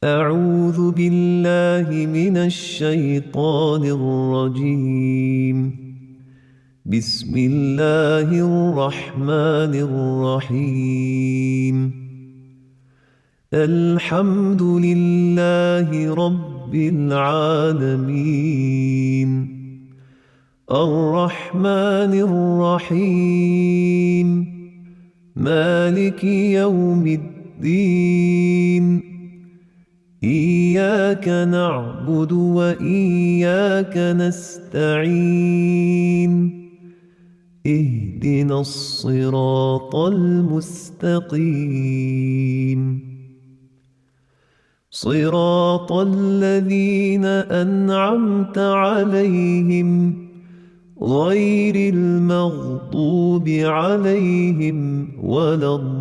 أعوذ بالله من الشيطان الرجيم. بسم الله الرحمن الرحيم. الحمد لله رب العالمين. الرحمن الرحيم. مالك يوم الدين. إياك نعبد وإياك نستعين. اهدنا الصراط المستقيم. صراط الذين أنعمت عليهم غير المغضوب عليهم ولا الضالين.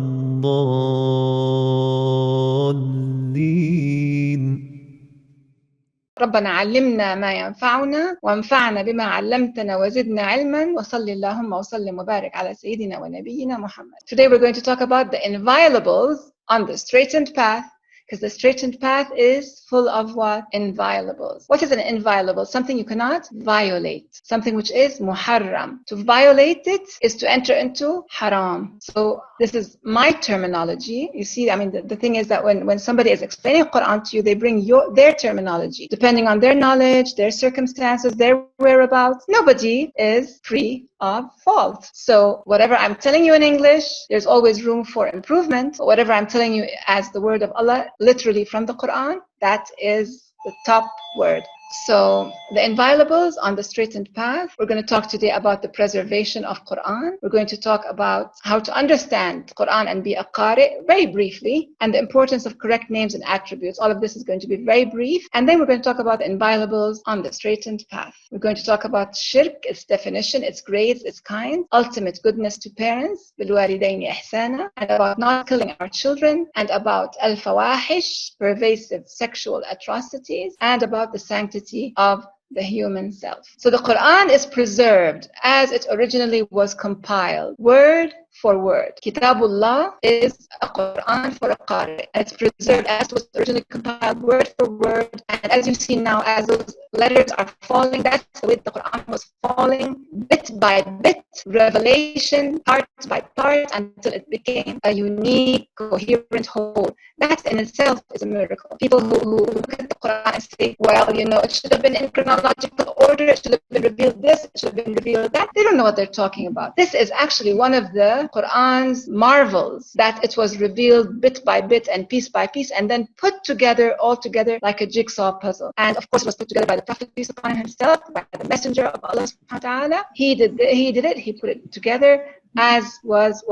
ربنا علمنا ما ينفعنا وانفعنا بما علمتنا وزدنا علما وصل اللهم وسلم وبارك على سيدنا ونبينا محمد. Today we're going to talk about the inviolables on the straightened path, because the straightened path is full of what? Inviolables. What is an inviolable? Something you cannot violate. Something which is muḥarram. To violate it is to enter into haram. So this is my terminology. You see, I mean, the thing is that when somebody is explaining Qur'an to you, they bring their terminology. Depending on their knowledge, their circumstances, their whereabouts, nobody is free of fault. So whatever I'm telling you in English, there's always room for improvement. Whatever I'm telling you as the word of Allah, literally from the Qur'an, that is the top word. So the inviolables on the straightened path, we're going to talk today about the preservation of Qur'an. We're going to talk about how to understand Qur'an and be a qari very briefly, and the importance of correct names and attributes. All of this is going to be very brief. And then we're going to talk about the inviolables on the straightened path. We're going to talk about shirk, its definition, its grades, its kind, ultimate goodness to parents, bilwalidaini ihsana, and about not killing our children, and about al-fawahish, pervasive sexual atrocities, and about the sanctity of the human self. So the Qur'an is preserved as it originally was compiled, word for word. Kitabullah is a Qur'an for a qari. It's preserved as it was originally compiled, word for word. And as you see now, as those letters are falling, that's the way the Qur'an was falling, bit by bit, revelation, part by part, until it became a unique, coherent whole. That in itself is a miracle. People who look at the Qur'an and say, well, you know, it should have been in chronological order, it should have been revealed this, it should have been revealed that. They don't know what they're talking about. This is actually one of the Qur'an's marvels, that it was revealed bit by bit and piece by piece and then put together all together like a jigsaw puzzle. And of course it was put together by the Prophet himself, by the messenger of Allah subhanahu wa ta'ala. He did it, he put it together as was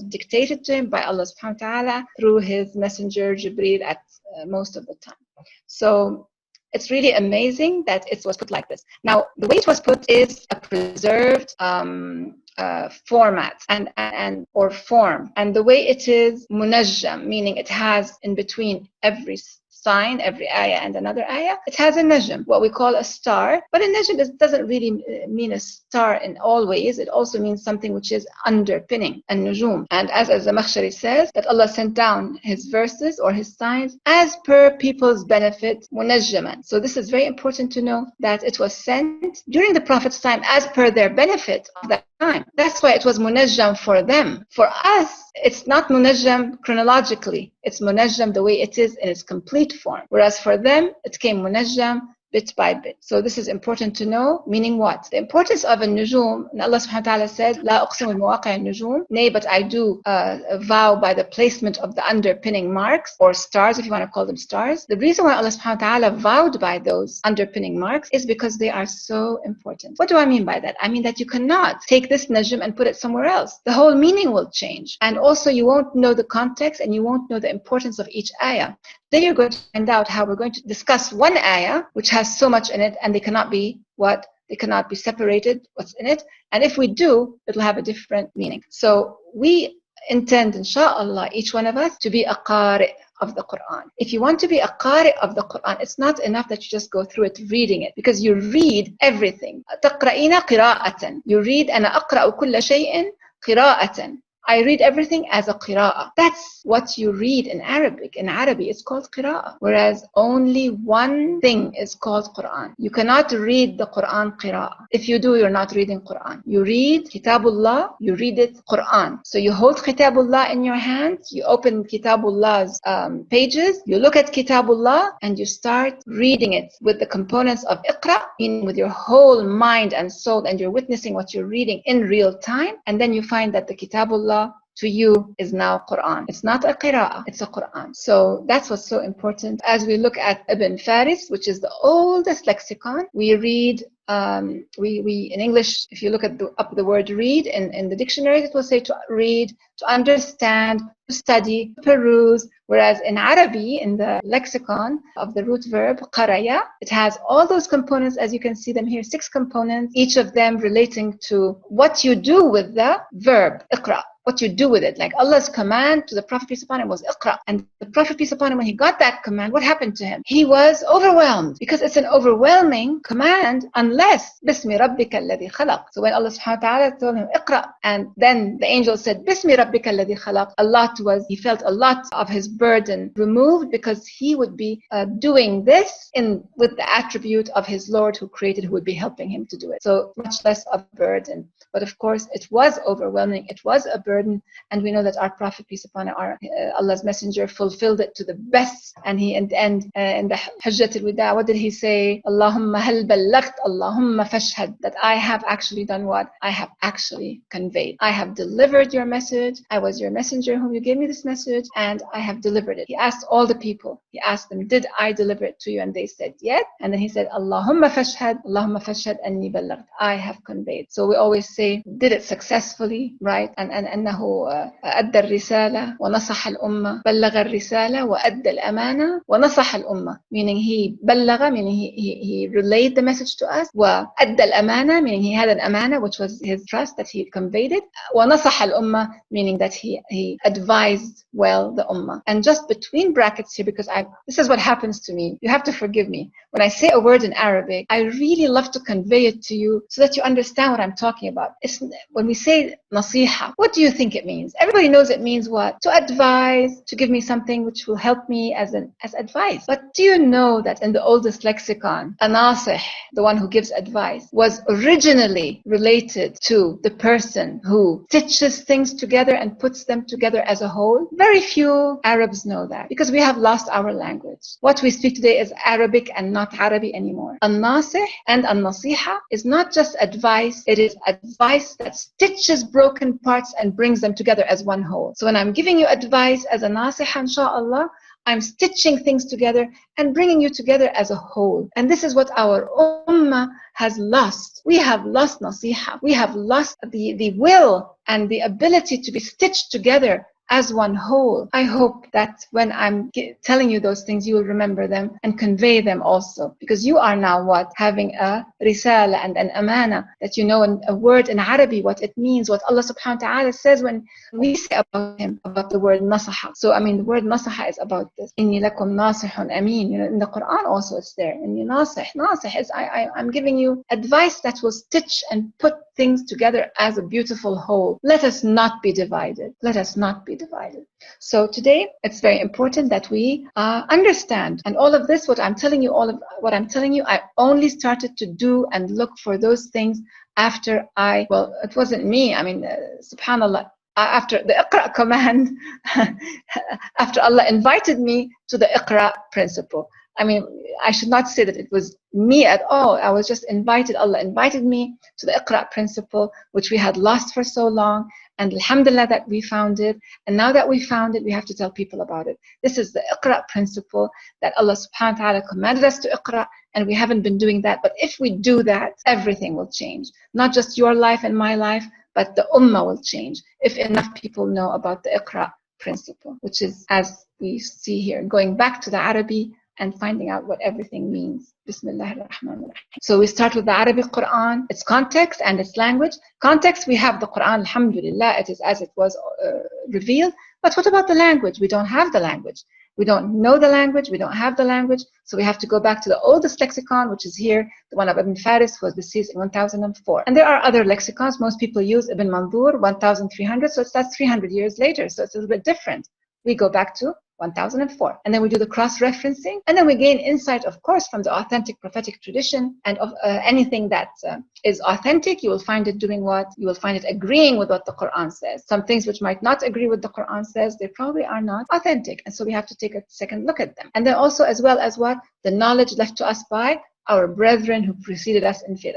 dictated to him by Allah subhanahu wa ta'ala through his messenger Jibreel at most of the time. So it's really amazing that it was put like this. Now, the way it was put is a preserved format and or form. And the way it is munajjam, meaning it has in between every sign, every ayah and another ayah, it has a najm, what we call a star. But a najm doesn't really mean a star in all ways. It also means something which is underpinning, a nujum. And as Zamakhshari says, that Allah sent down his verses or his signs as per people's benefit, munajjaman. So this is very important to know, that it was sent during the Prophet's time as per their benefit of that time. That's why it was munajjam for them. For us, it's not munajjam chronologically. It's munajjam the way it is in its complete form. Whereas for them, it came munajjam bit by bit. So this is important to know, meaning what? The importance of a nujum, and Allah subhanahu wa ta'ala said, La uqsimu bimawaqi'i nujum. Nay, but I do vow by the placement of the underpinning marks, or stars, if you want to call them stars. The reason why Allah subhanahu wa ta'ala vowed by those underpinning marks is because they are so important. What do I mean by that? I mean that you cannot take this najm and put it somewhere else. The whole meaning will change. And also you won't know the context and you won't know the importance of each ayah. Then you're going to find out how we're going to discuss one ayah which has so much in it, and they cannot be separated, what's in it. And if we do, it'll have a different meaning. So we intend, inshallah, each one of us to be a qari of the Qur'an. If you want to be a qari of the Qur'an, it's not enough that you just go through it reading it, because you read everything. تقرأين قراءة. You read أنا أقرأ كل شيء قراءة. I read everything as a qira'ah. That's what you read in Arabic. In Arabic, it's called qira'ah. Whereas only one thing is called Qur'an. You cannot read the Qur'an qira'ah. If you do, you're not reading Qur'an. You read Kitabullah, you read it Qur'an. So you hold Kitabullah in your hand, you open Kitabullah's pages, you look at Kitabullah, and you start reading it with the components of Iqra, meaning with your whole mind and soul, and you're witnessing what you're reading in real time. And then you find that the Kitabullah to you is now Qur'an. It's not a qira'ah, it's a Qur'an. So that's what's so important. As we look at Ibn Faris, which is the oldest lexicon, we read, we in English, if you look at up the word read, in the dictionary, it will say to read, to understand, to study, to peruse. Whereas in Arabic, in the lexicon of the root verb, qaraya, it has all those components, as you can see them here, 6 components, each of them relating to what you do with the verb, iqra. What you do with it. Like Allah's command to the Prophet peace upon him was Iqra. And the Prophet peace upon him, when he got that command, what happened to him? He was overwhelmed, because it's an overwhelming command unless Bismi Rabbika alladhi khalaq. So when Allah subhanahu wa ta'ala told him Iqra, and then the angel said Bismi Rabbika alladhi khalaq, he felt a lot of his burden removed, because he would be doing this with the attribute of his Lord who created, who would be helping him to do it. So much less of burden. But of course, it was overwhelming. It was a burden, and we know that our Prophet, peace upon him, Allah's Messenger, fulfilled it to the best. And he, in the Hajjat al-Wida, what did he say? Allahumma hal ballagt, Allahumma fashhad. That I have actually done what? I have actually conveyed. I have delivered your message. I was your messenger whom you gave me this message, and I have delivered it. He asked all the people. He asked them, did I deliver it to you? And they said, yes. And then he said, Allahumma fashhad anni ballagt. I have conveyed. So we always say, did it successfully, right? And أنه أدى الرسالة ونصح الأمة, بلغ الرسالة وأدى الأمانة ونصح الأمة, meaning he بلغ, meaning he relayed the message to us, وأدى الأمانة, meaning he had an amana, which was his trust, that he conveyed it, ونصح الأمة, meaning that he advised well the ummah. And just between brackets here, because this is what happens to me, you have to forgive me. When I say a word in Arabic, I really love to convey it to you so that you understand what I'm talking about. When we say nasiha, what do you think it means? Everybody knows it means what? To advise, to give me something which will help me as advice. But do you know that in the oldest lexicon, a nasih, the one who gives advice, was originally related to the person who stitches things together and puts them together as a whole? Very few Arabs know that, because we have lost our language. What we speak today is Arabic and not Arabic anymore. An-nasih and an-nasiha is not just advice, it is advice that stitches broken parts and brings them together as one whole. So when I'm giving you advice as a nasiha, inshallah, I'm stitching things together and bringing you together as a whole. And this is what our ummah has lost. We have lost nasiha. We have lost the will and the ability to be stitched together as one whole. I hope that when I'm telling you those things, you will remember them and convey them also, because you are now what? Having a risala and an amana, that you know in a word in Arabic what it means, what Allah subhanahu wa ta'ala says when we say about him, about the word nasaha. So the word nasaha is about this. Inni lakum nasihun ameen. In the Qur'an also it's there. Inni nasih is I'm giving you advice that will stitch and put things together as a beautiful whole. Let us not be divided. Let us not be divided. So today it's very important that we understand, and all of this, what I'm telling you, I only started to do and look for those things after it wasn't me. Subhanallah, after the Iqra command, after Allah invited me to the Iqra principle. I should not say that it was me at all. I was just invited. Allah invited me to the Iqra principle, which we had lost for so long. And alhamdulillah that we found it. And now that we found it, we have to tell people about it. This is the Iqra principle that Allah subhanahu wa ta'ala commanded us to Iqra, and we haven't been doing that. But if we do that, everything will change. Not just your life and my life, but the ummah will change if enough people know about the Iqra principle, which is, as we see here, going back to the Arabic and finding out what everything means. Bismillahir Rahmanir Rahim. So we start with the Arabic Qur'an, its context and its language. Context, we have the Qur'an, alhamdulillah, it is as it was revealed. But what about the language? We don't have the language. We don't know the language. We don't have the language. So we have to go back to the oldest lexicon, which is here, the one of Ibn Faris, who was deceased in 1004. And there are other lexicons. Most people use Ibn Mandur, 1300. So that's 300 years later. So it's a little bit different. We go back to 1004. And then we do the cross-referencing. And then we gain insight, of course, from the authentic prophetic tradition. And of anything that is authentic, you will find it doing what? You will find it agreeing with what the Qur'an says. Some things which might not agree with the Qur'an says, they probably are not authentic. And so we have to take a second look at them. And then also, as well as what? The knowledge left to us by our brethren who preceded us in faith.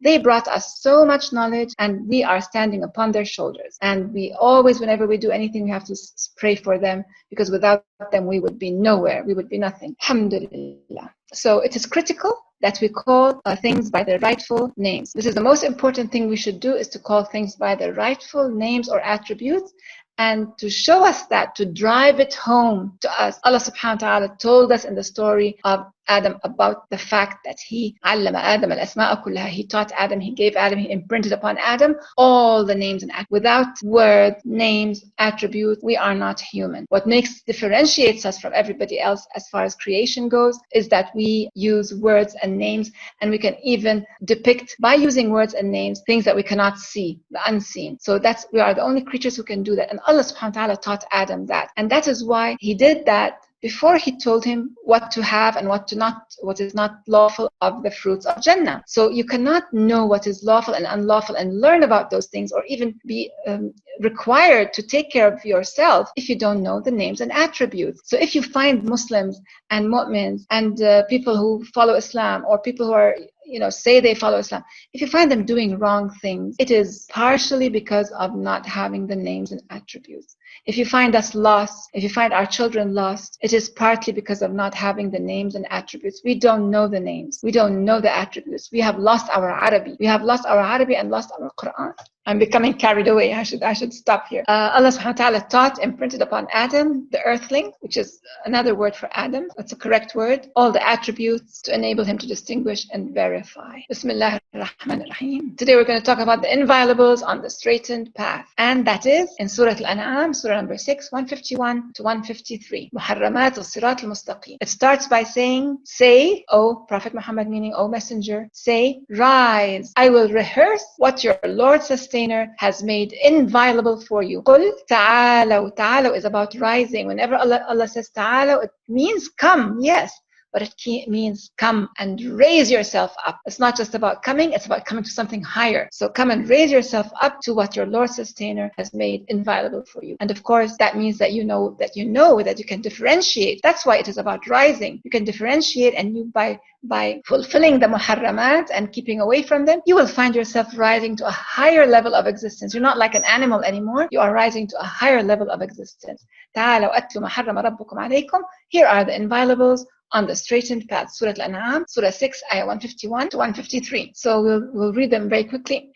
They brought us so much knowledge, and we are standing upon their shoulders. And we always, whenever we do anything, we have to pray for them, because without them, we would be nowhere. We would be nothing. Alhamdulillah. So it is critical that we call things by their rightful names. This is the most important thing we should do, is to call things by their rightful names or attributes. And to show us that, to drive it home to us, Allah subhanahu wa ta'ala told us in the story of Adam about the fact that he علم آدم الأسماء كلها. He taught Adam, he gave Adam, he imprinted upon Adam all the names and attributes. Without words, names, attributes, we are not human. What differentiates us from everybody else as far as creation goes is that we use words and names, and we can even depict by using words and names things that we cannot see, the unseen. So we are the only creatures who can do that. And Allah subhanahu wa ta'ala taught Adam that. And that is why he did that before he told him what to have and what is not lawful of the fruits of Jannah. So you cannot know what is lawful and unlawful and learn about those things, or even be required to take care of yourself, if you don't know the names and attributes. So if you find Muslims and mu'mins and people who follow Islam, or people who are say they follow Islam, if you find them doing wrong things, it is partially because of not having the names and attributes. If you find us lost, if you find our children lost, it is partly because of not having the names and attributes. We don't know the names. We don't know the attributes. We have lost our Arabic. We have lost our Arabic and lost our Qur'an. I'm becoming carried away. I should stop here. Allah subhanahu wa ta'ala taught, imprinted upon Adam, the earthling, which is another word for Adam. That's a correct word. All the attributes to enable him to distinguish and verify. Bismillah ar-Rahman ar-Rahim. Today we're going to talk about the inviolables on the straightened path. And that is in Suratul An'aam, Surah number 6, 151 to 153. Muḥarramaat Siraat al Mustaqeem. It starts by saying, say, O Prophet Muhammad, meaning O Messenger, say, rise. I will rehearse what your Lord Sustainer has made inviolable for you. Qul ta'alaw. Ta'alaw is about rising. Whenever Allah says ta'alaw, it means come, yes. But it means come and raise yourself up. It's not just about coming, it's about coming to something higher. So come and raise yourself up to what your Lord Sustainer has made inviolable for you. And of course, that means that you know that you can differentiate. That's why it is about rising. You can differentiate, and you by fulfilling the Muḥarramaat and keeping away from them, you will find yourself rising to a higher level of existence. You're not like an animal anymore. You are rising to a higher level of existence. تعالوا أتلوا ما حرم ربكم عليكم. Here are the inviolables on the straightened path. Surah Al-An'aam, Surah 6, Ayah 151 to 153. So we'll read them very quickly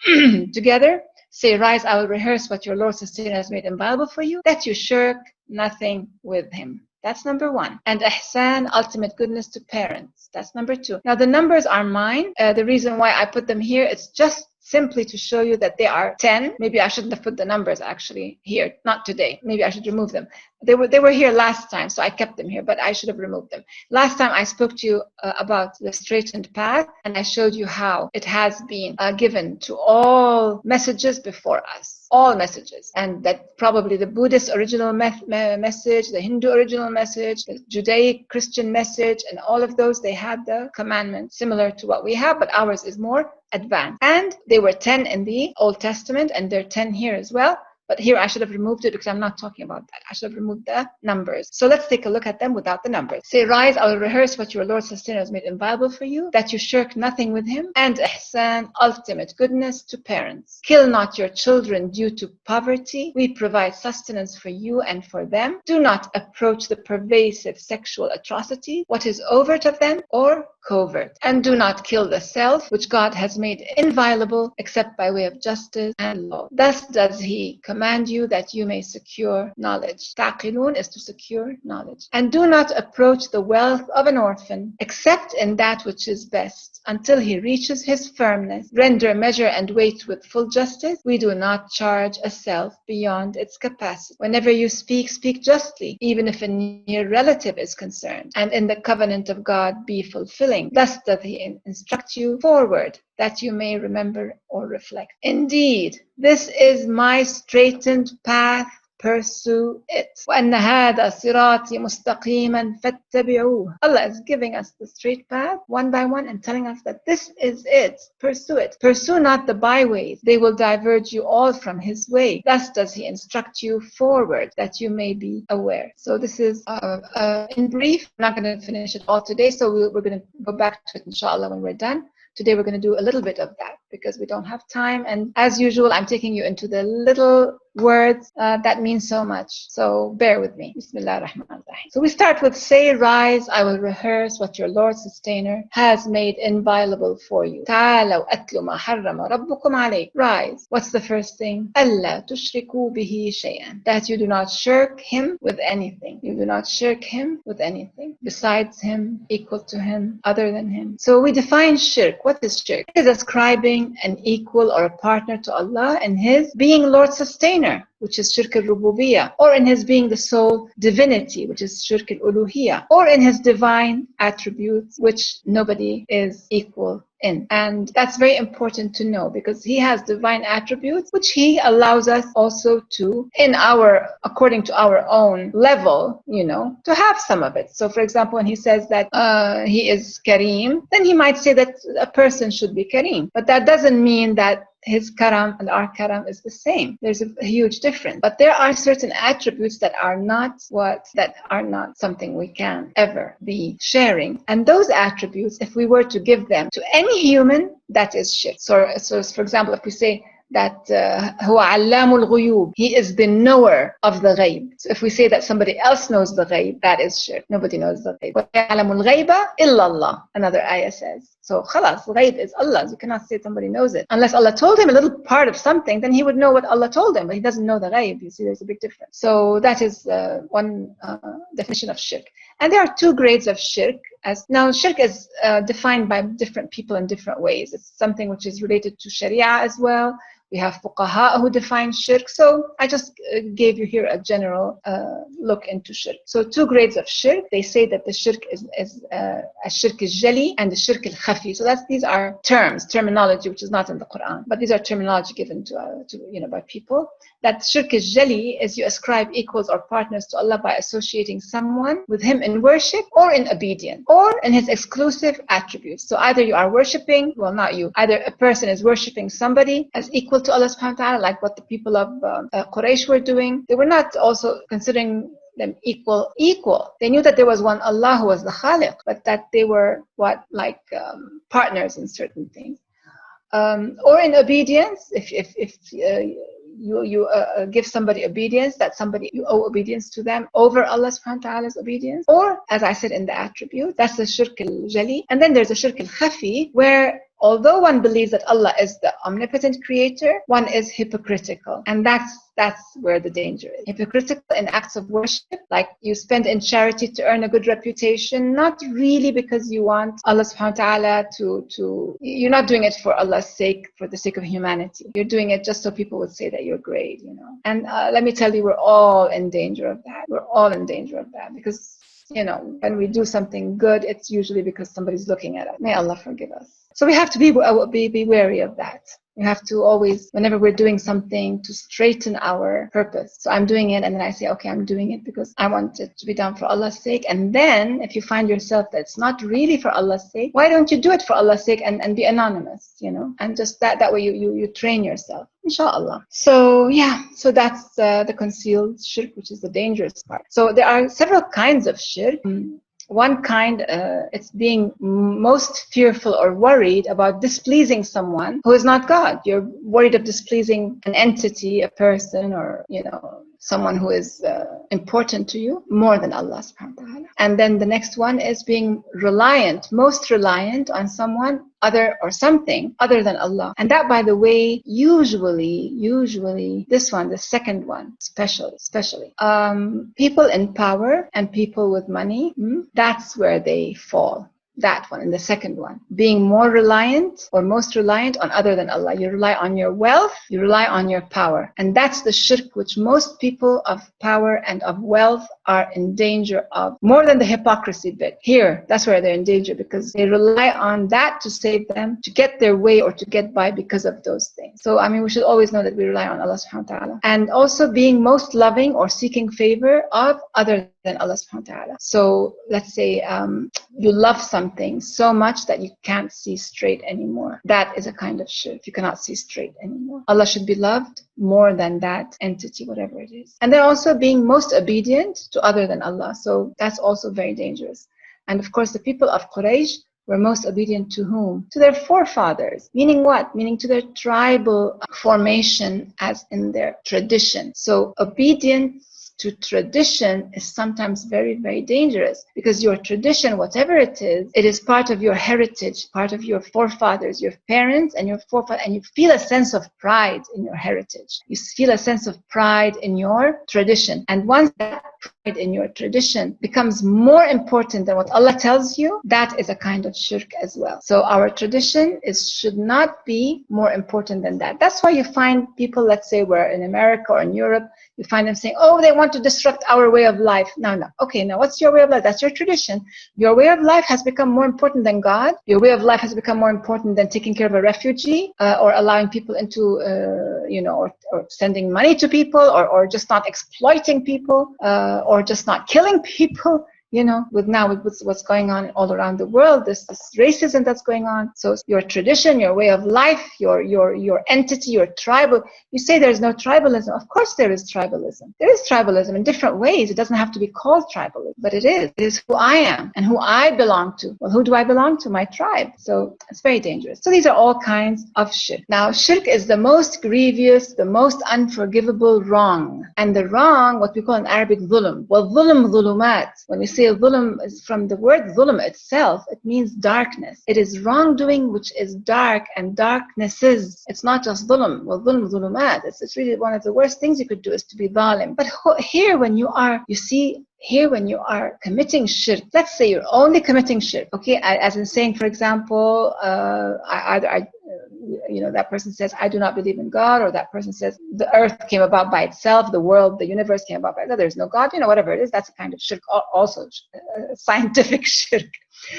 together. Say, rise, I will rehearse what your Lord Sustainer has made inviolable for you, that you shirk nothing with him. That's number 1. And ihsan, ultimate goodness to parents. That's number 2. Now the numbers are mine. The reason why I put them here, it's just simply to show you that they are 10. Maybe I shouldn't have put the numbers actually here, not today. Maybe I should remove them. They were here last time, so I kept them here, but I should have removed them. Last time I spoke to you about the straightened path, and I showed you how it has been given to all messages before us. All messages. And that probably the Buddhist original message, the Hindu original message, the Judaic Christian message, and all of those, they had the commandment similar to what we have, but ours is more advanced. And they were 10 in the Old Testament, and they're 10 here as well. But here I should have removed it because I'm not talking about that. I should have removed the numbers. So let's take a look at them without the numbers. Say, rise, I will rehearse what your Lord Sustainer has made inviolable for you, that you shirk nothing with him, and ihsan, ultimate goodness to parents. Kill not your children due to poverty. We provide sustenance for you and for them. Do not approach the pervasive sexual atrocity, what is overt of them or covert. And do not kill the self, which God has made inviolable except by way of justice and law. Thus does he command you that you may secure knowledge. تعقلون is to secure knowledge. And do not approach the wealth of an orphan except in that which is best, until he reaches his firmness. Render measure and weight with full justice. We do not charge a self beyond its capacity. Whenever you speak, speak justly, even if a near relative is concerned, and in the covenant of God be fulfilling. Thus doth he instruct you forward, that you may remember or reflect. Indeed, this is my straitened path. Pursue it. وَأَنَّ هَذَا صِرَاطِي مُسْتَقِيمًا فَاتَّبِعُوهُ. Allah is giving us the straight path one by one and telling us that this is it. Pursue it. Pursue not the byways. They will diverge you all from His way. Thus does He instruct you forward, that you may be aware. So this is in brief. I'm not going to finish it all today, so we're going to go back to it inshallah when we're done. Today we're going to do a little bit of that because we don't have time, and as usual I'm taking you into the little words that mean so much, so bear with me. Bismillah ar-Rahman ar-Rahim. So we start with, say, rise, I will rehearse what your Lord Sustainer has made inviolable for you. تعالوا أتلوا ما حرم ربكم عليكم. Rise. What's the first thing? ألا تشركوا به شيئا. That you do not shirk Him with anything. You do not shirk Him with anything besides Him, equal to Him, other than Him. So we define shirk. What is shirk? It is ascribing an equal or a partner to Allah in His being Lord Sustainer, which is shirk al-rububiyyah, or in His being the sole divinity, which is shirk al-uluhiyyah, or in His divine attributes, which nobody is equal in. And that's very important to know, because He has divine attributes which He allows us also to, according to our own level, to have some of it. So for example, when He says that He is Kareem, then He might say that a person should be Kareem, but that doesn't mean that His karam and our karam is the same. There's a huge difference. But there are certain attributes that are not something we can ever be sharing. And those attributes, if we were to give them to any human, that is shirk. So for example, if we say that هو علام الغيوب, He is the knower of the ghaib. So if we say that somebody else knows the ghaib, that is shirk. Nobody knows the ghaib. وَيَعْلَمُ الْغَيْبَ إِلَّا اللَّهُ. Another ayah says. So khalas, ghaib is Allah's. You cannot say somebody knows it. Unless Allah told him a little part of something, then he would know what Allah told him, but he doesn't know the ghaib. You see, there's a big difference. So that is one definition of shirk. And there are two grades of shirk. Now, shirk is defined by different people in different ways. It's something which is related to Sharia as well. We have fuqaha who define shirk. So I just gave you here a general look into shirk. So two grades of shirk. They say that the shirk is a shirk al-jali and the shirk al-khafi. So these are terminology which is not in the Qur'an, but these are terminology given to by people. That shirk al-jali is you ascribe equals or partners to Allah by associating someone with Him in worship or in obedience or in His exclusive attributes. So either you are worshipping, well, not you, either a person is worshipping somebody as equal to Allah subhanahu wa ta'ala, like what the people of Quraysh were doing. They were not also considering them equal. They knew that there was one Allah who was the Khaliq, but that they were partners in certain things. Or in obedience, if you give somebody obedience, that somebody you owe obedience to them over Allah subhanahu wa ta'ala's obedience. Or, as I said, in the attribute, that's the shirk al-jali. And then there's a shirk al-khafi, where although one believes that Allah is the omnipotent creator, one is hypocritical. And that's where the danger is. Hypocritical in acts of worship, like you spend in charity to earn a good reputation, not really because you want Allah subhanahu wa ta'ala to you're not doing it for Allah's sake, for the sake of humanity. You're doing it just so people would say that you're great, And let me tell you, we're all in danger of that. We're all in danger of that because, when we do something good, it's usually because somebody's looking at us. May Allah forgive us. So we have to be wary of that. We have to always, whenever we're doing something, to straighten our purpose. So I'm doing it, and then I say, okay, I'm doing it because I want it to be done for Allah's sake. And then, if you find yourself that it's not really for Allah's sake, why don't you do it for Allah's sake and be anonymous, And just that way you train yourself, inshallah. So that's the concealed shirk, which is the dangerous part. So there are several kinds of shirk. One kind, it's being most fearful or worried about displeasing someone who is not God. You're worried of displeasing an entity, a person, or, someone who is important to you more than Allah subhanahu wa ta'ala. And then the next one is being reliant, most reliant on someone other or something other than Allah. And that, by the way, usually this one, the second one, especially people in power and people with money, that's where they fall. That one and the second one, being more reliant or most reliant on other than Allah. You rely on your wealth, you rely on your power. And that's the shirk which most people of power and of wealth are in danger of, more than the hypocrisy bit. Here, that's where they're in danger, because they rely on that to save them, to get their way or to get by because of those things. So, I mean, we should always know that we rely on Allah subhanahu wa ta'ala. And also being most loving or seeking favor of other than Allah subhanahu wa ta'ala. So let's say you love something so much that you can't see straight anymore. That is a kind of shirk. You cannot see straight anymore. Allah should be loved more than that entity, whatever it is. And then also being most obedient to other than Allah. So that's also very dangerous. And of course, the people of Quraysh were most obedient to whom? To their forefathers. Meaning what? Meaning to their tribal formation, as in their tradition. So obedience to tradition is sometimes very, very dangerous, because your tradition, whatever it is part of your heritage, part of your forefathers, your parents and your forefathers, and you feel a sense of pride in your heritage. You feel a sense of pride in your tradition. And once that pride in your tradition becomes more important than what Allah tells you, that is a kind of shirk as well. So our tradition should not be more important than that. That's why you find people, let's say we're in America or in Europe, you find them saying, oh, they want to disrupt our way of life. No. Okay, now what's your way of life? That's your tradition. Your way of life has become more important than God. Your way of life has become more important than taking care of a refugee or allowing people into, or sending money to people or just not exploiting people or just not killing people. With what's going on all around the world, this racism that's going on. So your tradition, your way of life, your entity, your tribal. You say there's no tribalism. Of course there is tribalism. There is tribalism in different ways. It doesn't have to be called tribalism, but it is. It is who I am and who I belong to. Well, who do I belong to? My tribe. So it's very dangerous. So these are all kinds of shirk. Now, shirk is the most grievous, the most unforgivable wrong. And the wrong, what we call in Arabic, dhulm. Well, dhulm, dhulumat. When we say dhulm is from the word dhulm itself, it means darkness. It is wrongdoing which is dark and darknesses. It's not just dhulm. Well, dhulm, dhulumat. It's really one of the worst things you could do is to be dhalim. But here when you are, when you are committing shirk, let's say you're only committing shirk, okay? As in saying, for example, that person says, I do not believe in God, or that person says, the earth came about by itself, the world, the universe came about by itself, there's no God, whatever it is, that's a kind of shirk, also scientific shirk.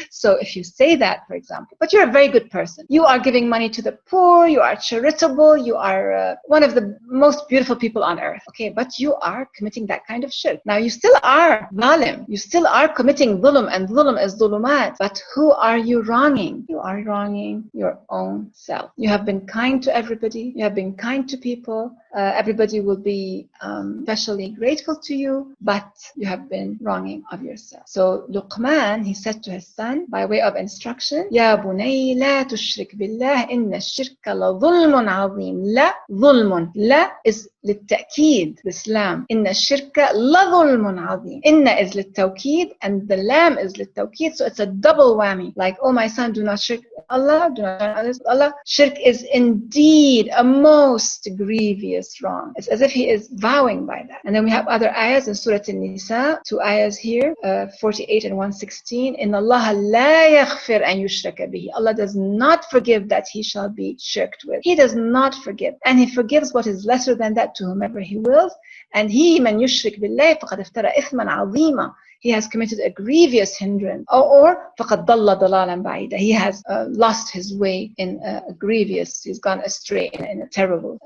So if you say that, for example, but you're a very good person, you are giving money to the poor, you are charitable, you are one of the most beautiful people on earth, okay, but you are committing that kind of shirk. Now you still are zalim, you still are committing dhulm, and dhulm is dhulumat, but who are you wronging? You are wronging your own self. You have been kind to everybody, you have been kind to people, everybody will be especially grateful to you, but you have been wronging of yourself. So Luqman, he said to his son by way of instruction, Ya bunay la tushrik billah inna shirka la dhulmun azim. La dhulmun. La is للتأكيد, Islam. Inna shirka la dhulmun azim. Inna is للتوكيد and the lam is للتوكيد. So it's a double whammy. Like, oh my son, do not shirk Allah, do not join others with Allah. Shirk is indeed a most grievous wrong. It's as if he is vowing by that. And then we have other ayahs in Surah An-Nisa, 2 ayahs here, 48 and 116. Inna Allah la yaghfir an yushraka bihi. Allah does not forgive that he shall be shirked with. He does not forgive. And he forgives what is lesser than that to whomever he wills. And he, man yushrik billahi, faqad iftara ithman azima. He has committed a grievous hindrance. Or فَقَدْ ضَلَّ ضَلَالًا بَعِيدًا. He has lost his way in a grievous, he's gone astray in a terrible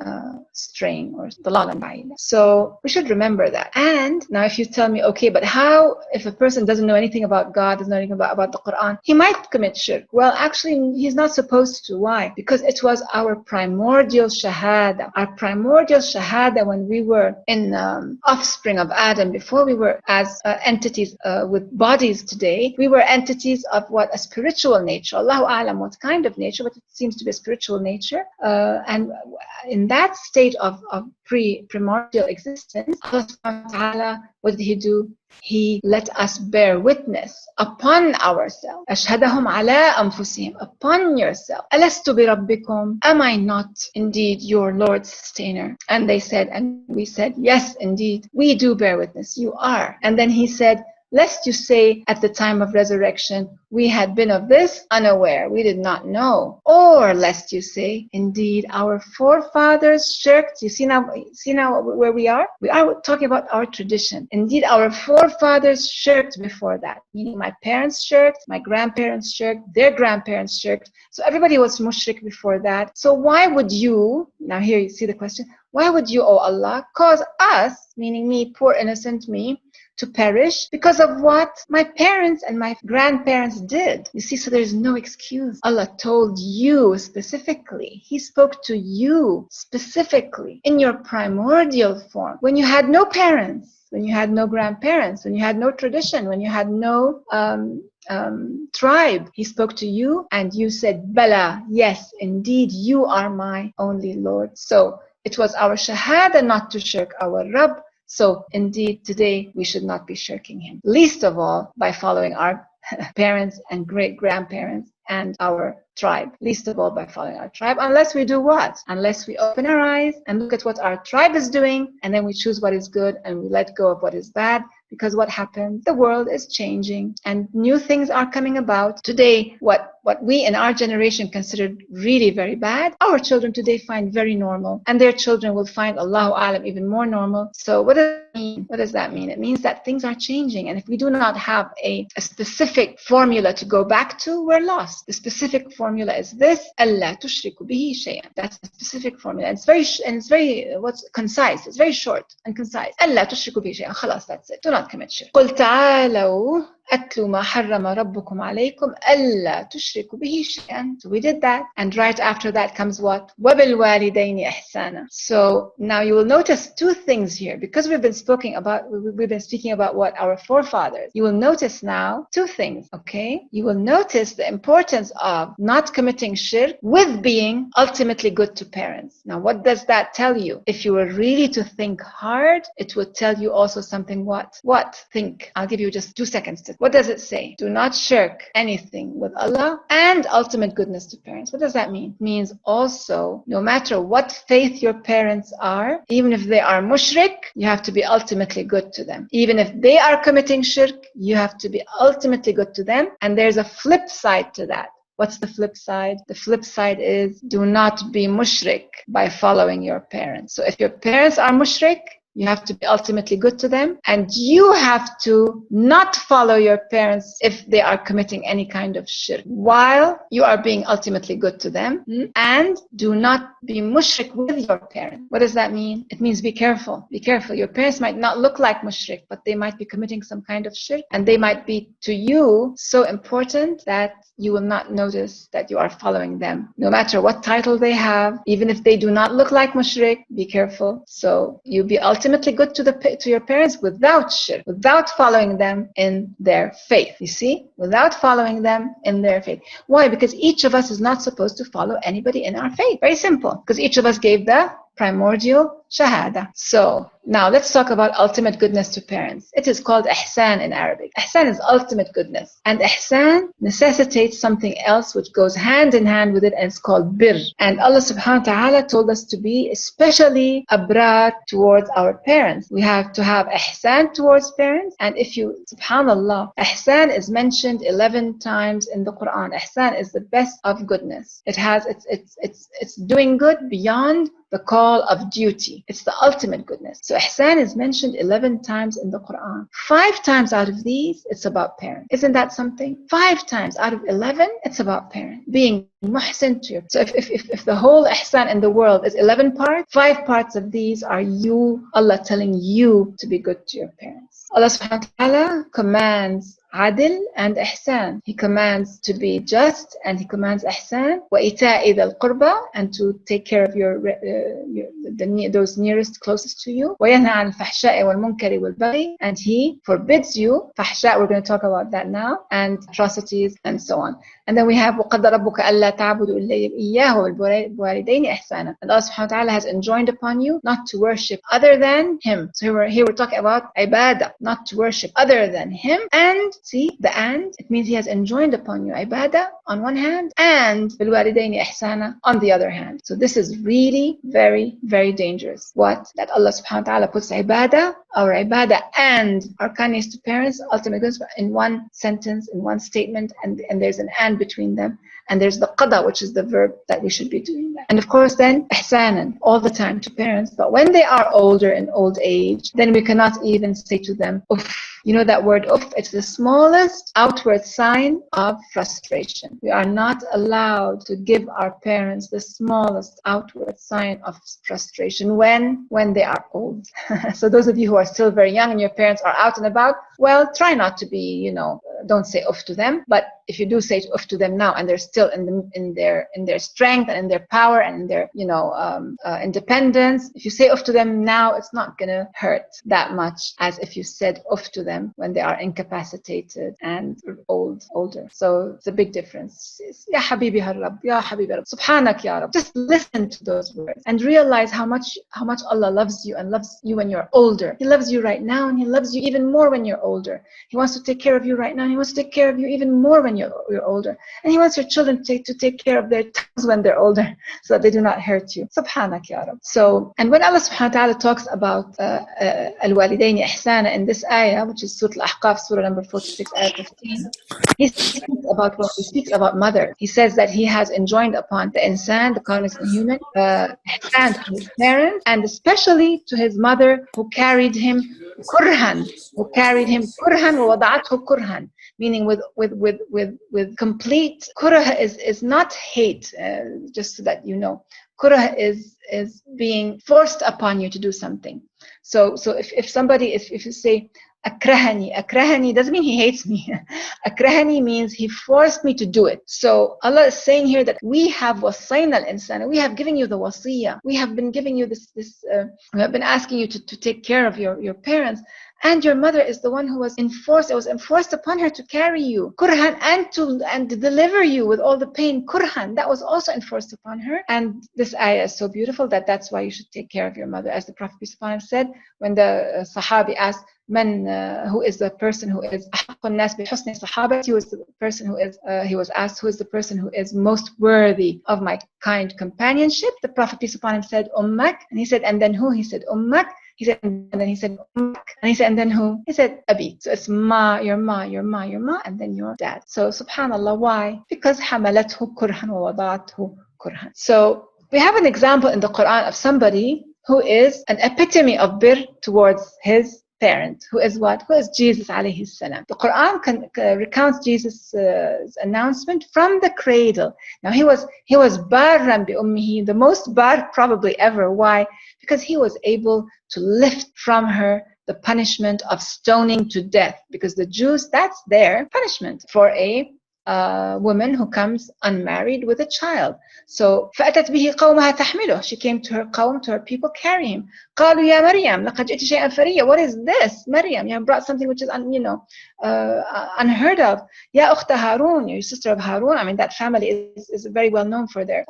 strain, or ضَلَالًا بَعِيدًا. So we should remember that. And now if you tell me, okay, but how, if a person doesn't know anything about God, doesn't know anything about the Qur'an, he might commit shirk. Well, actually, he's not supposed to. Why? Because it was our primordial shahada. Our primordial shahada when we were in offspring of Adam, before we were as entities with bodies today, we were entities of what? A spiritual nature. Allahu A'lam what kind of nature, but it seems to be a spiritual nature. And in that state of of primordial existence, Allah subhanahu wa ta'ala, what did He do? He let us bear witness upon ourselves. أشهدهم على أنفسهم, upon yourself. ألست بربكم? Am I not indeed your Lord's sustainer? And they said, and we said, yes, indeed, we do bear witness. You are. And then He said, lest you say at the time of resurrection, we had been of this unaware, we did not know. Or lest you say, indeed, our forefathers shirked. You see now where we are? We are talking about our tradition. Indeed, our forefathers shirked before that. Meaning my parents shirked, my grandparents shirked, their grandparents shirked. So everybody was mushrik before that. So why would you, now here you see the question, why would you, O Allah, cause us, meaning me, poor innocent me, to perish because of what my parents and my grandparents did? You see, so there's no excuse. Allah told you specifically. He spoke to you specifically in your primordial form. When you had no parents, when you had no grandparents, when you had no tradition, when you had no tribe, He spoke to you and you said, Bala, yes, indeed, you are my only Lord. So it was our shahada not to shirk our Rabb. So indeed, today we should not be shirking Him. Least of all by following our parents and great-grandparents and our tribe. Least of all by following our tribe, unless we do what? Unless we open our eyes and look at what our tribe is doing, and then we choose what is good and we let go of what is bad. Because what happens? The world is changing and new things are coming about. Today, what we in our generation considered really very bad, our children today find very normal. And their children will find, Allahu A'lam, even more normal. So what does that mean? What does that mean? It means that things are changing. And if we do not have a specific formula to go back to, we're lost. The specific formula is this: أَلَّا تُشْرِكُ بِهِ شَيْئًا. That's the specific formula. It's very concise. It's very short and concise. أَلَّا تُشْرِكُ بِهِ شَيْئًا. خلاص, that's it. Do not commit shirk. قُلْ تَعَالَوْا أَتْلُوا مَا حَرَّمَ رَبُّكُمْ عَلَيْكُمْ أَلَّا تُشْرِكُوا بِهِ شَيْئًا. So we did that. And right after that comes what? وَبِالْوَالِدَيْنِ إِحْسَانًا. So now you will notice two things here. Because we've been speaking about what our forefathers. You will notice now two things, okay? You will notice the importance of not committing shirk with being ultimately good to parents. Now what does that tell you? If you were really to think hard, it would tell you also something what? What? Think. I'll give you just 2 seconds to. What does it say? Do not shirk anything with Allah and ultimate goodness to parents. What does that mean? It means also, no matter what faith your parents are, even if they are mushrik, you have to be ultimately good to them. Even if they are committing shirk, you have to be ultimately good to them. And there's a flip side to that. What's the flip side? The flip side is do not be mushrik by following your parents. So if your parents are mushrik, you have to be ultimately good to them, and you have to not follow your parents if they are committing any kind of shirk, while you are being ultimately good to them. And do not be mushrik with your parents. What does that mean? It means be careful. Be careful. Your parents might not look like mushrik, but they might be committing some kind of shirk, and they might be to you so important that you will not notice that you are following them. No matter what title they have, even if they do not look like mushrik, be careful. So you be ultimately good to your parents without shirk, without following them in their faith. You see? Without following them in their faith. Why? Because each of us is not supposed to follow anybody in our faith. Very simple. Because each of us gave the primordial shahada. So now let's talk about ultimate goodness to parents. It is called ihsan in Arabic. Ihsan is ultimate goodness. And ihsan necessitates something else which goes hand in hand with it, and it's called birr. And Allah subhanahu wa ta'ala told us to be especially abrar towards our parents. We have to have ihsan towards parents. And if you, subhanallah, ihsan is mentioned 11 times in the Qur'an. Ihsan is the best of goodness. It has, it's doing good beyond the call of duty. It's the ultimate goodness. So ihsan is mentioned 11 times in the Qur'an. 5 times out of these, it's about parents. Isn't that something? 5 times out of 11, it's about parents. Being muhsin to your. So if the whole ihsan in the world is 11 parts, 5 parts of these are you, Allah telling you to be good to your parents. Allah subhanahu wa ta'ala commands adil and ihsan. He commands to be just, and He commands ihsan. وَإِيتَاءِ ذَا الْقُرْبَى, and to take care of those nearest, closest to you. وَيَنْهَى عَنِ الْفَحْشَاءِ وَالْمُنْكَرِ وَالْبَغْيِ, and He forbids you, fahsha, we're going to talk about that now, and atrocities and so on. And then we have وَقَدَّ رَبُّكَ أَلَّا أَلَّا تَعْبُدُوا إِلَّا إِيَّاهُ وَالْوَالِدَيْنِ إِحْسَانًا. And Allah subhanahu wa ta'ala has enjoined upon you not to worship other than Him. So here we're talking about ibadah, not to worship other than Him. And see, the and, it means He has enjoined upon you ibadah on one hand and بالوالدين إحسانا on the other hand. So this is really very, very dangerous. What? That Allah subhanahu wa ta'ala puts ibadah, our ibadah and our kindness to parents ultimately in one sentence, in one statement, and there's an and between them. And there's the qada, which is the verb that we should be doing that. And of course then, ihsanan, all the time to parents. But when they are older in old age, then we cannot even say to them, uff. You know that word uff? It's the smallest outward sign of frustration. We are not allowed to give our parents the smallest outward sign of frustration when they are old. So those of you who are still very young and your parents are out and about, well, try not to be, don't say uff to them. But if you do say uff to them now and they're still in their strength and in their power and in their independence, if you say uff to them now, it's not gonna hurt that much as if you said uff to them when they are incapacitated and older. So it's a big difference. Ya Habibi Harrab, Ya Habibi Harrab, Subhanak Ya Rab. Just listen to those words and realize how much Allah loves you and loves you when you're older. He loves you right now and He loves you even more when you're older. He wants to take care of you right now and He wants to take care of you even more when you're older. And He wants your children to take care of their tongues when they're older so that they do not hurt you. Subhanak Ya Rab. So, and when Allah subhanahu wa ta'ala talks about al-walidaini ihsana in this ayah, which is Suratul Ahqaf, Surah number 46, ayah 15, He speaks about mother. He says that He has enjoined upon the insan, the cognizant human, ihsan to his parents, and especially to his mother who carried him kurhan, wa wada'athu kurhan, meaning with complete. Kurah is not hate, just so that you know. Kurah is being forced upon you to do something. So if somebody, if you say akrahani doesn't mean he hates me. Akrahani means he forced me to do it. So Allah is saying here that we have wasayna al-insana, we have given you the wasiyah, we have been giving you this we have been asking you to take care of your parents. And your mother is the one who was enforced. It was enforced upon her to carry you, kurhan, and to deliver you with all the pain, kurhan. That was also enforced upon her. And this ayah is so beautiful that's why you should take care of your mother. As the Prophet said, when the Sahabi asked, who is the person who is ahaqqun nas bi husni sahabati, who is the person who is he was asked, who is the person who is most worthy of my kind companionship? The Prophet peace upon him said, ummak. And he said, and then who? He said, ummak. He said, and then he said, ummak. And he said, and then who? He said, abi. So it's your ma, and then your dad. So subhanallah, why? Because hamalathu kurhan wa wada'athu kurhan. So we have an example in the Qur'an of somebody who is an epitome of birr towards his parent, who is what? Who is Jesus alayhi salam. The Quran recounts Jesus' announcement from the cradle. Now he was barran bi ummihi, the most bar probably ever. Why? Because he was able to lift from her the punishment of stoning to death. Because the Jews, that's their punishment for a woman who comes unmarried with a child. So فأتت به قومها تحمله. She came to her qawm, to her people, carry him. قالوا يا مريم لقد جئت شيئا فريا. What is this, Maryam? You have brought something which is unheard of. يا أخت هارون, your sister of Harun. I mean, that family is very well known for their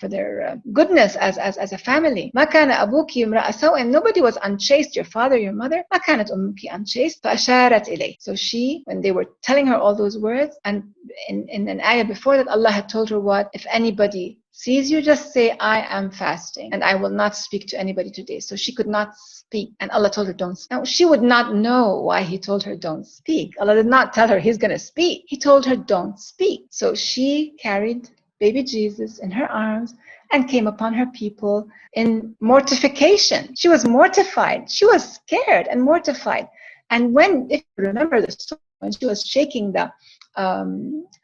for their goodness as a family. ما كان أبوك امرأ سوء. Nobody was unchaste, your father, your mother. ما كانت أمك unchaste. فأشارت إليه. So she, when they were telling her all those words, and in an ayah before that, Allah had told her what? If anybody sees you, just say, I am fasting and I will not speak to anybody today. So she could not speak, and Allah told her, don't speak. Now she would not know why He told her don't speak. Allah did not tell her He's going to speak. He told her don't speak. So she carried baby Jesus in her arms and came upon her people in mortification. She was mortified. She was scared and mortified. And if you remember the story, when she was shaking the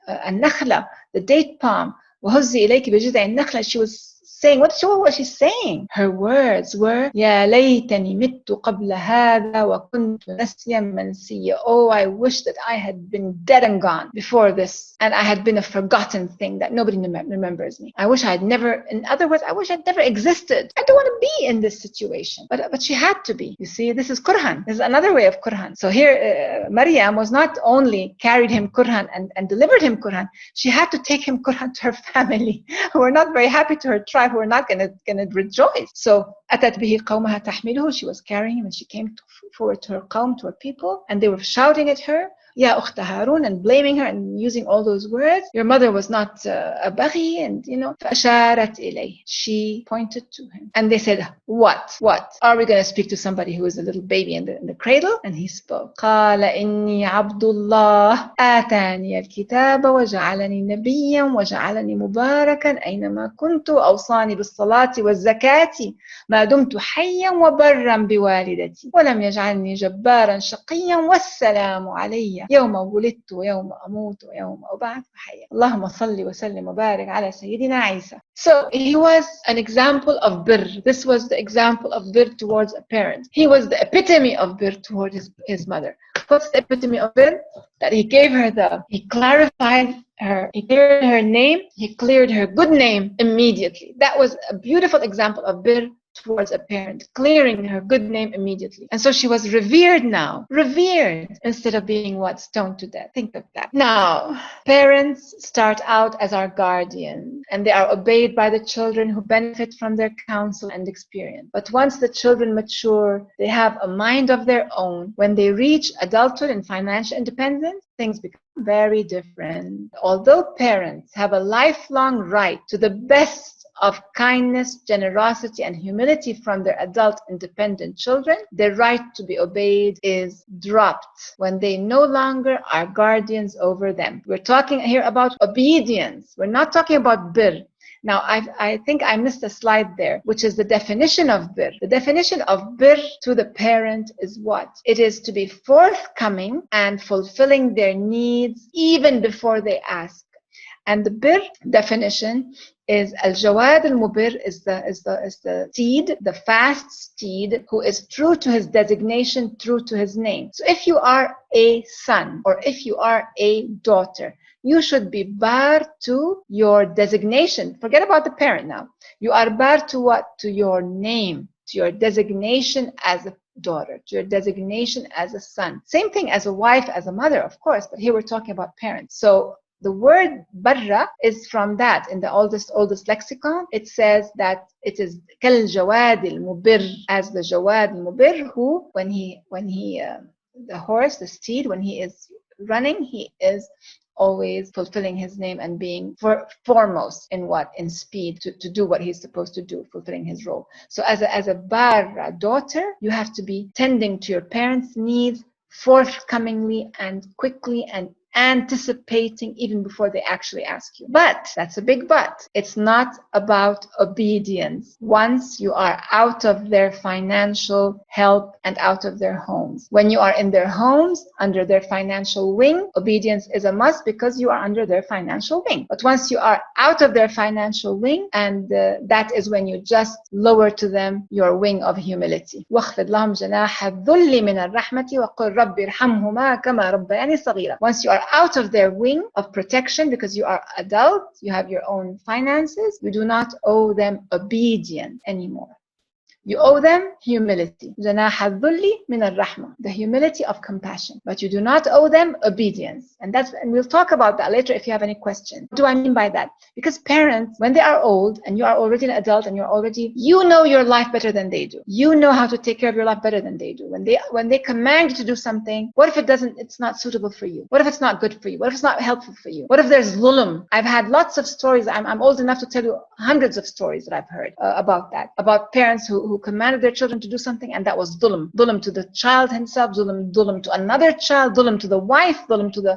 النخلة, the date palm, وهزي إليك بجذع النخلة, she was saying? What was she saying? Her words were, يا ليتني مت قبل هذا وكنت نسيا منسيا. Oh, I wish that I had been dead and gone before this, and I had been a forgotten thing that nobody remembers me. I wish I had never, in other words, I wish I'd never existed. I don't want to be in this situation. But she had to be. You see, this is Qur'an. This is another way of Qur'an. So here, Maryam was not only carried him Qur'an and delivered him Qur'an, she had to take him Qur'an to her family, who were not very happy, to her tribe, who were not going to rejoice. So, أتت به قومها تحمله, she was carrying him, and she came forward to her qawm, to her people, and they were shouting at her, Ya ukhta Harun, and blaming her and using all those words. Your mother was not a baghi, and فأشارت إليه. She pointed to him. And they said, what? Are we going to speak to somebody who is a little baby in the cradle? And he spoke. قال إني عبد الله آتاني الكتاب وجعلني نبيا وجعلني مباركا أينما كنت أوصاني بالصلاة والزكاة ما دمت حيا وبرا بوالدتي ولم يجعلني جبارا شقيا والسلام علي يوم ولدت ويوم أموت ويوم أبعث حيا. اللهم صل وسلم وبارك على سيدنا عيسى. So he was an example of birr. This was the example of birr towards a parent. He was the epitome of birr towards his mother. What's the epitome of birr? That he gave her he clarified her, he cleared her name, he cleared her good name immediately. That was a beautiful example of birr towards a parent, clearing her good name immediately. And so she was revered now, revered, instead of being stoned to death. Think of that. Now, parents start out as our guardians, and they are obeyed by the children who benefit from their counsel and experience. But once the children mature, they have a mind of their own. When they reach adulthood and financial independence, things become very different. Although parents have a lifelong right to the best of kindness, generosity, and humility from their adult independent children, their right to be obeyed is dropped when they no longer are guardians over them. We're talking here about obedience. We're not talking about birr. Now, I think I missed a slide there, which is the definition of birr. The definition of birr to the parent is what? It is to be forthcoming and fulfilling their needs even before they ask. And the birr definition is al-Jawad al-Mubir is the steed, the fast steed, who is true to his designation, true to his name. So if you are a son or if you are a daughter, you should be bar to your designation. Forget about the parent now. You are bar to what? To your name, to your designation as a daughter, to your designation as a son. Same thing as a wife, as a mother, of course, but here we're talking about parents. So the word barra is from that. In the oldest lexicon, it says that it is kal jawad al mubir, as the jawad al mubir, who when he the horse, the steed, when he is running, he is always fulfilling his name and being foremost in speed to do what he's supposed to do, fulfilling his role. So as a barra daughter, you have to be tending to your parents' needs forthcomingly and quickly and anticipating even before they actually ask you. But that's a big but. It's not about obedience once you are out of their financial help and out of their homes. When you are in their homes, under their financial wing, obedience is a must because you are under their financial wing. But once you are out of their financial wing, and that is when you just lower to them your wing of humility. وَاخْفِضْ لَهُمْ جَنَاحَ الذُّلِّ مِنَ الرَّحْمَةِ وَقُلْ رَبِّ ارْحَمْهُمَا كَمَا رَبَّيَانِي صَغِيرًا. Once you are out of their wing of protection because you are adult, you have your own finances, you do not owe them obedience anymore. You owe them humility. جناح الذل من الرحمة, the humility of compassion. But you do not owe them obedience. And we'll talk about that later if you have any questions. What do I mean by that? Because parents, when they are old and you are already an adult and you know your life better than they do. You know how to take care of your life better than they do. When they command you to do something, what if it's not suitable for you? What if it's not good for you? What if it's not helpful for you? What if there's zulm? I've had lots of stories. I'm old enough to tell you hundreds of stories that I've heard about that. About parents who commanded their children to do something, and that was dhulm. Dhulm to the child himself, dhulm to another child, dhulm to the wife, dhulm to the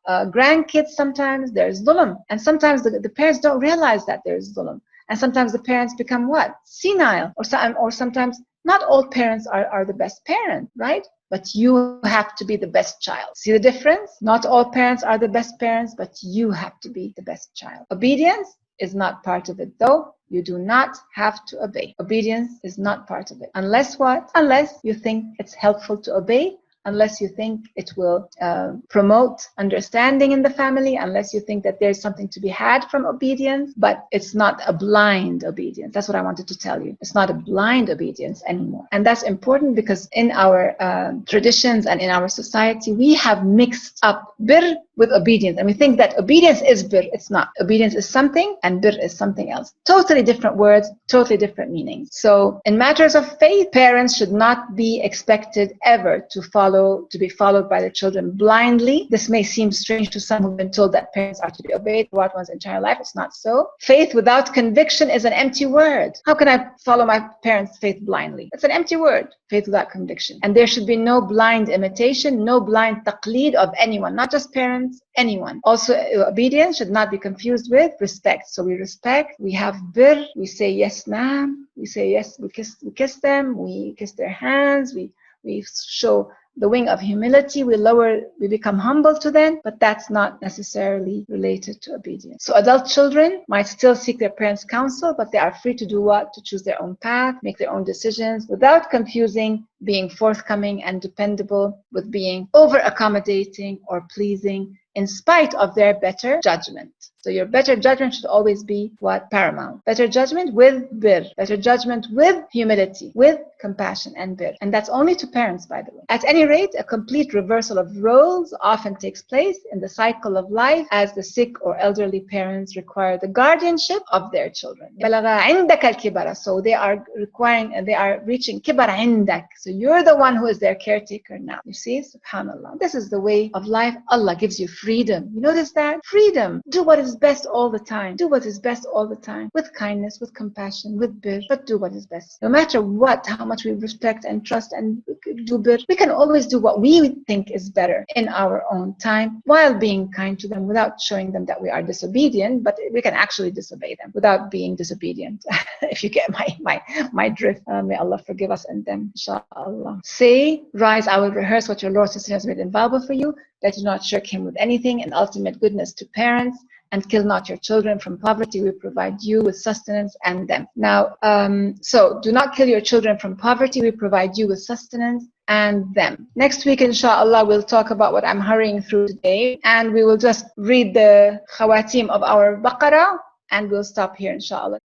grandkids. Sometimes there's dhulm, and sometimes the parents don't realize that there's dhulm, and sometimes the parents become what? Senile, or sometimes not all parents are the best parent, right? But you have to be the best child. See the difference? Not all parents are the best parents, but you have to be the best child. Obedience is not part of it, though. You do not have to obey. Obedience is not part of it. Unless what? Unless you think it's helpful to obey, unless you think it will promote understanding in the family, unless you think that there's something to be had from obedience, but it's not a blind obedience. That's what I wanted to tell you. It's not a blind obedience anymore. And that's important because in our traditions and in our society, we have mixed up birr with obedience. And we think that obedience is birr. It's not. Obedience is something and birr is something else. Totally different words, totally different meanings. So in matters of faith, parents should not be expected ever to be followed by their children blindly. This may seem strange to some who've been told that parents are to be obeyed throughout one's entire life. It's not so. Faith without conviction is an empty word. How can I follow my parents' faith blindly? It's an empty word. Faith without conviction. And there should be no blind imitation, no blind taqleed of anyone, not just parents, anyone. Also, obedience should not be confused with respect. So we respect, we have birr, we say yes, ma'am, we say yes, we kiss them, we kiss their hands, we show the wing of humility, we become humble to them, but that's not necessarily related to obedience. So adult children might still seek their parents' counsel, but they are free to do what? To choose their own path, make their own decisions, without confusing being forthcoming and dependable with being over-accommodating or pleasing in spite of their better judgment. So your better judgment should always be what? Paramount. Better judgment with birr. Better judgment with humility, with compassion and birr. And that's only to parents, by the way. At any rate, a complete reversal of roles often takes place in the cycle of life as the sick or elderly parents require the guardianship of their children. So they are reaching kibar indak. So you're the one who is their caretaker now. You see, subhanallah. This is the way of life. Allah gives you freedom. You notice that? Freedom. Do what is best all the time. Do what is best all the time. With kindness, with compassion, with birr. But do what is best. No matter what, how much we respect and trust and do birr, we can always do what we think is better in our own time while being kind to them without showing them that we are disobedient, but we can actually disobey them without being disobedient. If you get my drift. May Allah forgive us and them, inshallah. Say, rise, I will rehearse what your Lord has made inviolable for you. That do not shirk him with anything, and ultimate goodness to parents, and kill not your children from poverty. We provide you with sustenance and them. Now, so do not kill your children from poverty. We provide you with sustenance and them. Next week, inshallah, we'll talk about what I'm hurrying through today, and we will just read the khawatim of our Baqarah, and we'll stop here, inshallah.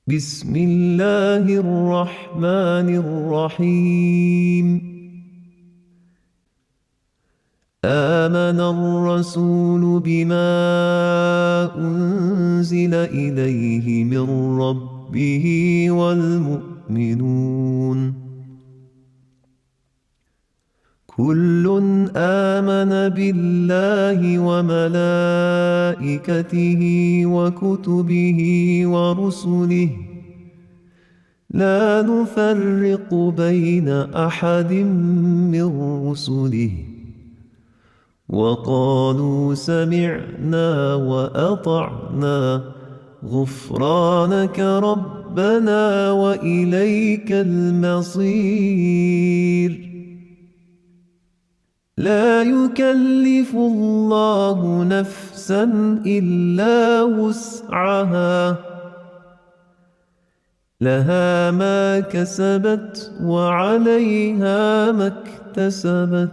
بسم الله الرحمن الرحيم آمن الرسول بما أنزل إليه من ربه والمؤمنون كل آمن بالله وملائكته وكتبه ورسله لا نفرق بين أحد من رسله وقالوا سمعنا وأطعنا غفرانك ربنا وإليك المصير لا يكلف الله نفسا إلا وسعها لها ما كسبت وعليها ما اكتسبت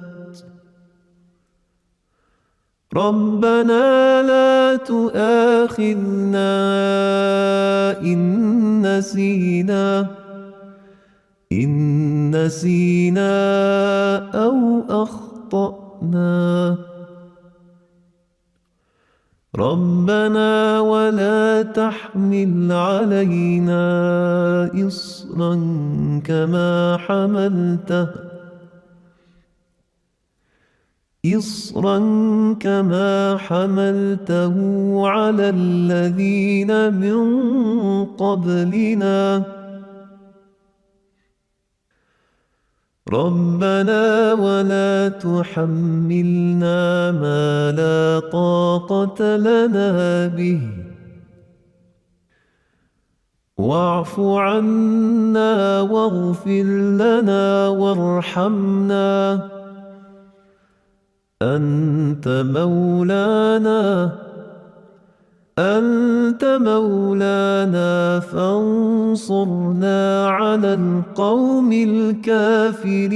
ربنا لا تؤاخذنا إن نسينا أو أخطأنا ربنا ولا تحمل علينا إصرا كما حملته على الذين من قبلنا ربنا ولا تحملنا ما لا طاقة لنا به واعف عنا واغفر لنا وارحمنا أنت مولانا أنت مولانا فانصرنا على القوم الكافرين